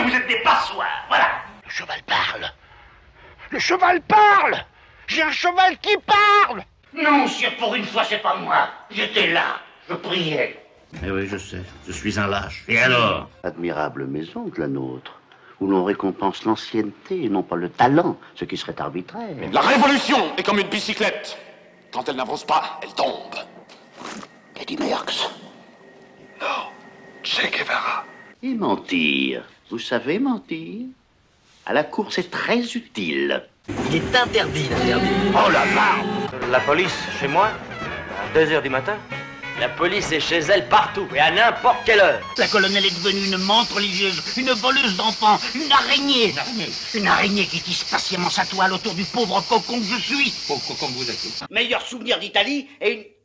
vous êtes des passoires, voilà. Le cheval parle. Le cheval parle. J'ai un cheval qui parle. Non, sire, pour une fois, c'est pas moi. J'étais là, je priais. Eh oui, je sais, je suis un lâche. Et alors? Admirable maison que la nôtre, où l'on récompense l'ancienneté et non pas le talent, ce qui serait arbitraire. La révolution est comme une bicyclette. Quand elle n'avance pas, elle tombe. Eddie Merckx. Non, Che Guevara. Et mentir. Vous savez mentir? À la cour, c'est très utile. Il est interdit d'interdire. Oh la barbe! La police, chez moi, à 2h du matin. La police est chez elle partout et à n'importe quelle heure. La colonelle est devenue une menthe religieuse, une voleuse d'enfants, une araignée. Une araignée qui tisse patiemment sa toile autour du pauvre cocon que je suis. Pauvre cocon que vous êtes. Meilleur souvenir d'Italie et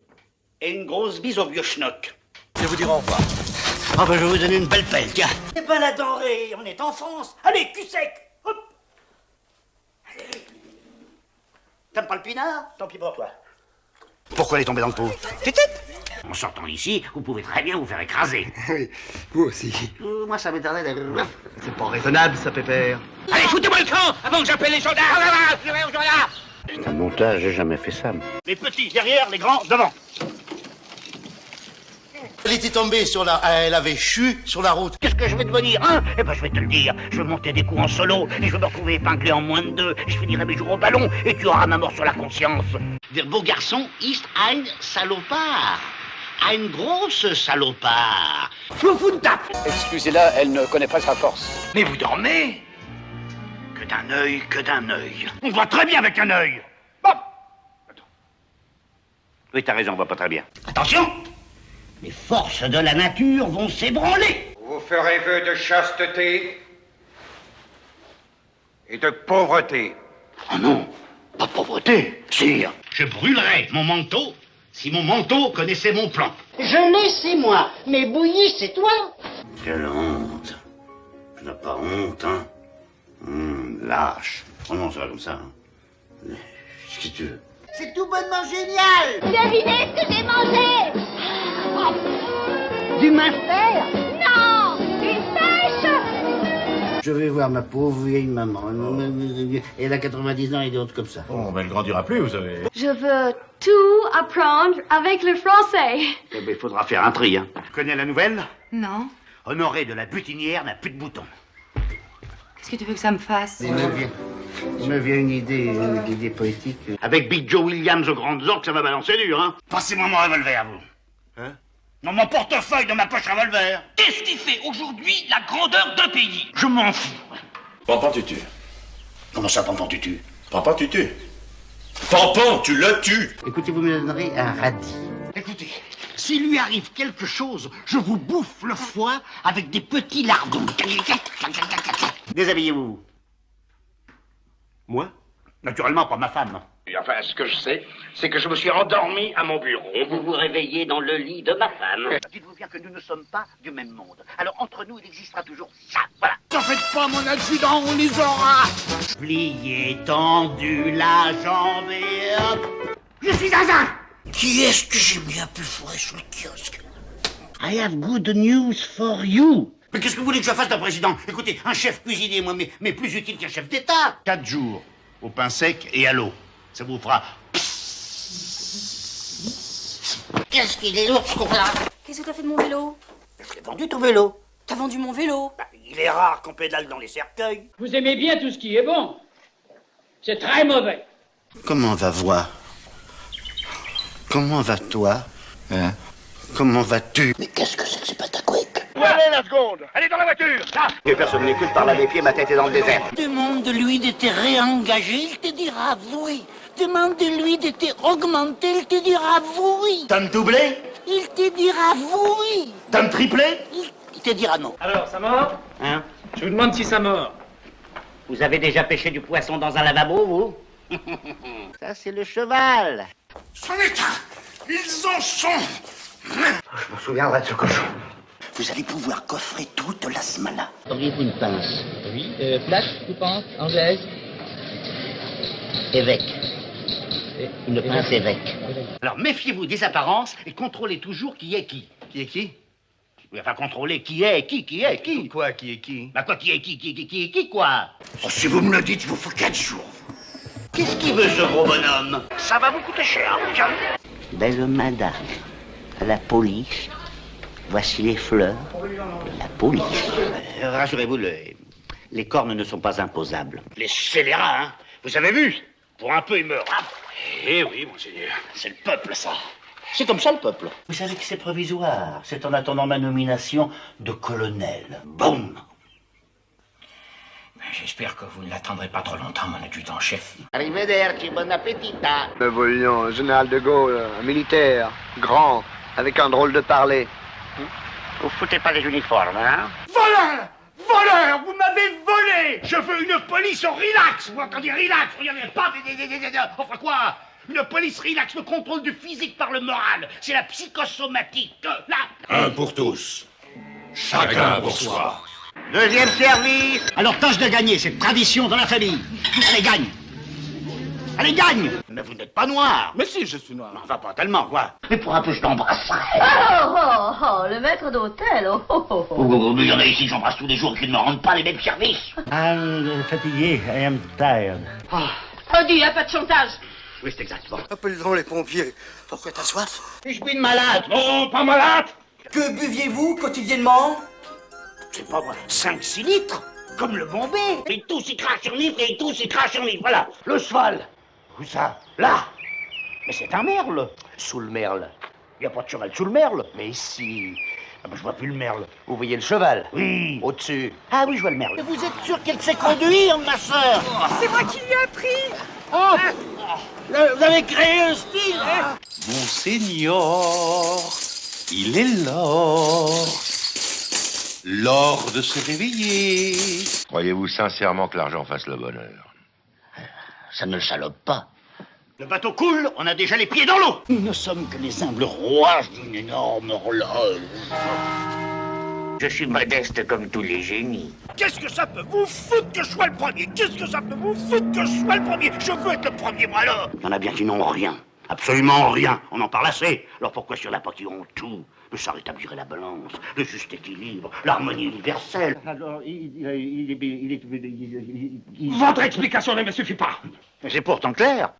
une grosse bise au vieux schnock. Je vous dirai au revoir. Ah ben je vais vous donner une belle pelle, tiens. C'est pas la denrée, on est en France. Allez, cul sec. Hop. Allez. T'aimes pas le pinard? Tant pis pour toi. Pourquoi elle est tombée dans le pot? En sortant d'ici, vous pouvez très bien vous faire écraser. Oui, vous aussi. Moi, ça m'étonnerait de... C'est pas raisonnable, ça, Pépère. Allez, foutez-moi le camp avant que j'appelle les gendarmes. C'est un montage, j'ai jamais fait ça. Les petits derrière, les grands devant. Elle était tombée elle avait chu sur la route. Qu'est-ce que je vais devenir, hein? Eh ben, je vais te le dire. Je vais monter des coups en solo et je vais me retrouver épinglé en moins de 2. Je finirai mes jours au ballon et tu auras ma mort sur la conscience. Dire beau garçon, ist ein salopard. Une grosse salopard. Je vous le tape. Excusez-la, elle ne connaît pas sa force. Mais vous dormez? Que d'un œil, que d'un œil. On voit très bien avec un œil. Bon. Oui, t'as raison, on voit pas très bien. Attention. Les forces de la nature vont s'ébranler. Vous ferez vœu de chasteté et de pauvreté. Oh non, pas de pauvreté, sire. Je brûlerai mon manteau si mon manteau connaissait mon plan. Jeunesse, c'est moi, mais Bouilly, c'est toi. Quelle honte. Tu n'as pas honte, hein? Lâche. Oh non, ça va comme ça. Hein. Qu'est-ce que tu veux? C'est tout bonnement génial. Devinez ce que j'ai mangé. Du minster? Non, une pêche. Je vais voir ma pauvre vieille maman. Elle a 90 ans et d'autres comme ça. Bon, ben, elle grandira plus, vous savez. Je veux tout apprendre avec le français. Eh ben, il faudra faire un tri, hein. Tu connais la nouvelle? Non. Honoré de la Butinière n'a plus de boutons. Qu'est-ce que tu veux que ça me fasse? Il me vient une idée poétique. Avec Big Joe Williams aux grandes orques, ça va balancer dur, hein. Passez-moi mon revolver, vous. Hein? Dans mon portefeuille, dans ma poche revolver. Qu'est-ce qui fait aujourd'hui la grandeur d'un pays? Je m'en fous. Pampan tutu. Comment ça, Pampan tutu? Pampan tutu. Pampan, tu le tues. Écoutez, vous me donnerez un radis. Écoutez, s'il lui arrive quelque chose, je vous bouffe le foie avec des petits lardons. Déshabillez-vous. Moi? Naturellement, pas ma femme. Enfin, ce que je sais, c'est que je me suis endormi à mon bureau. Et vous vous réveillez dans le lit de ma femme. Dites-vous bien que nous ne sommes pas du même monde. Alors, entre nous, il existera toujours ça. Voilà. T'en faites pas, mon adjudant, on les aura. Plié, tendu, la jambe et hop. Je suis Zinzin. Qui est-ce que j'ai mis un peu fourré sur le kiosque? I have good news for you. Mais qu'est-ce que vous voulez que je fasse d'un président? Écoutez, un chef cuisinier, moi, mais plus utile qu'un chef d'État. 4 jours, au pain sec et à l'eau. Ça vous fera... Qu'est-ce qu'il est lourd, ce con-là? Qu'est-ce que t'as fait de mon vélo? Je l'ai vendu ton vélo. T'as vendu mon vélo? Il est rare qu'on pédale dans les cercueils. Vous aimez bien tout ce qui est bon. C'est très mauvais. Comment va voix? Comment va toi? Hein? Comment vas-tu? Mais qu'est-ce que c'est que ces patacouics? Allez, la seconde. Allez dans la voiture. Là. Et personne n'écoute par là des pieds, ma tête est dans le désert. Demande-lui de te réengager, il te dira oui. Demande-lui de te augmenter, il te dira oui. T'as me doublé? Il te dira oui. T'as me triplé? Il te dira non. Alors, ça mord? Hein? Je vous demande si ça mord. Vous avez déjà pêché du poisson dans un lavabo, vous? Ça, c'est le cheval. C'en est un. Ils en sont. Je me souviendrai de ce cochon. Vous allez pouvoir coffrer toute la smala. Auriez-vous une pince? Oui, plate, coupante, anglaise. Évêque. Une pince évêque. Alors méfiez-vous des apparences et contrôlez toujours qui est qui. Qui est qui? Il va contrôler qui est qui. Quoi, qui est qui? Bah quoi, qui est qui, quoi? Oh, si vous me le dites, il vous faut 4 jours. Qu'est-ce qu'il veut, ce gros bonhomme? Ça va vous coûter cher, mon Charlie. Belle madame, à la police, voici les fleurs de la police. Rassurez-vous, les cornes ne sont pas imposables. Les scélérats, hein? Vous avez vu? Pour un peu, ils meurent. Eh oui, monseigneur. C'est le peuple, ça. C'est comme ça, le peuple. Vous savez que c'est provisoire. C'est en attendant ma nomination de colonel. Boum. J'espère que vous ne l'attendrez pas trop longtemps, mon adjudant-chef. Arrivederci, bon appétita. Voyons, général de Gaulle, un militaire, grand, avec un drôle de parler. Vous foutez pas les uniformes, hein? Voleur! Voleur! Vous m'avez volé! Je veux une police relax! Vous entendez relax? Regardez pas... Enfin quoi? Une police relax, le contrôle du physique par le moral. C'est la psychosomatique. Là... Un pour tous. Chacun pour soi. Deuxième service. Alors tâche de gagner, c'est tradition dans la famille. Allez, gagne! Allez, gagne! Mais vous n'êtes pas noir. Mais si, je suis noir. Enfin, pas tellement, quoi. Mais pour un peu, je t'embrasse. Le maître d'hôtel, Mais il y en a ici, j'embrasse tous les jours qui ne me rendent pas les mêmes services. I'm fatigué, I am tired. Dis, pas de chantage. Oui, c'est exactement. Appelle-en les pompiers. Pourquoi t'as soif? Je suis une malade. Non, pas malade! Que buviez-vous quotidiennement? C'est pas moi. 5-6 litres. Comme le Bombay. Et tout s'y crache sur livre, et tout s'y crache sur livre. Voilà. Le cheval. Où ça? Là. Mais c'est un merle. Sous le merle. Il n'y a pas de cheval sous le merle. Mais si. Ah ben, je vois plus le merle. Vous voyez le cheval? Oui. Au-dessus. Ah oui, je vois le merle. Vous êtes sûr qu'elle sait conduire, ma sœur? C'est moi qui lui ai appris. Vous avez créé un style, hein? Monseigneur, il est l'heure. L'heure de se réveiller. Croyez-vous sincèrement que l'argent fasse le bonheur? Ça ne le salope pas. Le bateau coule, on a déjà les pieds dans l'eau. Nous ne sommes que les humbles rouages d'une énorme horloge. Je suis modeste comme tous les génies. Qu'est-ce que ça peut vous foutre que je sois le premier? Qu'est-ce que ça peut vous foutre que je sois le premier? Je veux être le premier, moi, alors! Il y en a bien qui n'ont rien. Absolument rien. On en parle assez. Alors pourquoi sur la partie ont tout? Mais ça rétablirait la balance, le juste équilibre, l'harmonie universelle. Alors, Votre explication ne me suffit pas. C'est pourtant clair.